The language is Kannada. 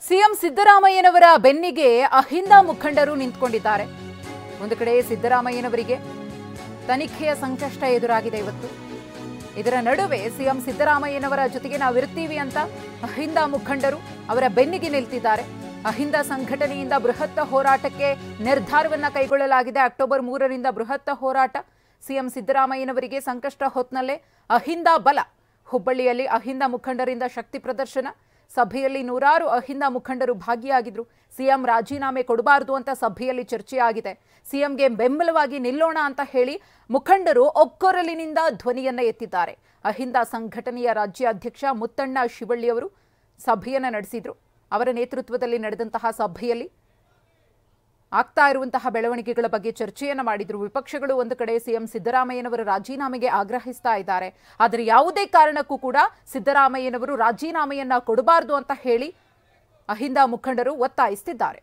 ಸಿಎಂ ಸಿದ್ದರಾಮಯ್ಯನವರ ಬೆನ್ನಿಗೆ ಅಹಿಂದ ಮುಖಂಡರು ನಿಂತುಕೊಂಡಿದ್ದಾರೆ. ಒಂದು ಕಡೆ ಸಿದ್ದರಾಮಯ್ಯನವರಿಗೆ ತನಿಖೆಯ ಸಂಕಷ್ಟ ಎದುರಾಗಿದೆ ಇವತ್ತು. ಇದರ ನಡುವೆ ಸಿಎಂ ಸಿದ್ದರಾಮಯ್ಯನವರ ಜೊತೆಗೆ ನಾವಿರ್ತೀವಿ ಅಂತ ಅಹಿಂದ ಮುಖಂಡರು ಅವರ ಬೆನ್ನಿಗೆ ನಿಲ್ತಿದ್ದಾರೆ. ಅಹಿಂದ ಸಂಘಟನೆಯಿಂದ ಬೃಹತ್ ಹೋರಾಟಕ್ಕೆ ನಿರ್ಧಾರವನ್ನ ಕೈಗೊಳ್ಳಲಾಗಿದೆ. ಅಕ್ಟೋಬರ್ 3ರಿಂದ ಬೃಹತ್ ಹೋರಾಟ. ಸಿಎಂ ಸಿದ್ದರಾಮಯ್ಯನವರಿಗೆ ಸಂಕಷ್ಟ ಹೊತ್ನಲ್ಲೇ ಅಹಿಂದ ಬಲ. ಹುಬ್ಬಳ್ಳಿಯಲ್ಲಿ ಅಹಿಂದ ಮುಖಂಡರಿಂದ ಶಕ್ತಿ ಪ್ರದರ್ಶನ. ಸಭೆಯಲ್ಲಿ ನೂರಾರು ಅಹಿಂದ ಮುಖಂಡರು ಭಾಗಿಯಾಗಿದ್ರು. ಸಿಎಂ ರಾಜೀನಾಮೆ ಕೊಡಬಾರದು ಅಂತ ಸಭೆಯಲ್ಲಿ ಚರ್ಚೆಯಾಗಿದೆ. ಸಿಎಂಗೆ ಬೆಂಬಲವಾಗಿ ನಿಲ್ಲೋಣ ಅಂತ ಹೇಳಿ ಮುಖಂಡರು ಒಕ್ಕೊರಲಿನಿಂದ ಧ್ವನಿಯನ್ನ ಎತ್ತಿದ್ದಾರೆ. ಅಹಿಂದ ಸಂಘಟನೆಯ ರಾಜ್ಯಾಧ್ಯಕ್ಷ ಮುತ್ತಣ್ಣ ಶಿವಳ್ಳಿಯವರು ಸಭೆಯನ್ನ ನಡೆಸಿದ್ರು. ಅವರ ನೇತೃತ್ವದಲ್ಲಿ ನಡೆದಂತಹ ಸಭೆಯಲ್ಲಿ ಆಗ್ತಾ ಇರುವಂತಹ ಬೆಳವಣಿಗೆಗಳ ಬಗ್ಗೆ ಚರ್ಚೆಯನ್ನ ಮಾಡಿದ್ರು. ವಿಪಕ್ಷಗಳು ಒಂದು ಕಡೆ ಸಿಎಂ ಸಿದ್ದರಾಮಯ್ಯನವರ ರಾಜೀನಾಮೆಗೆ ಆಗ್ರಹಿಸ್ತಾ ಇದ್ದಾರೆ. ಆದರೆ ಯಾವುದೇ ಕಾರಣಕ್ಕೂ ಕೂಡ ಸಿದ್ದರಾಮಯ್ಯನವರು ರಾಜೀನಾಮೆಯನ್ನ ಕೊಡಬಾರದು ಅಂತ ಹೇಳಿ ಅಹಿಂದ ಮುಖಂಡರು ಒತ್ತಾಯಿಸುತ್ತಿದ್ದಾರೆ.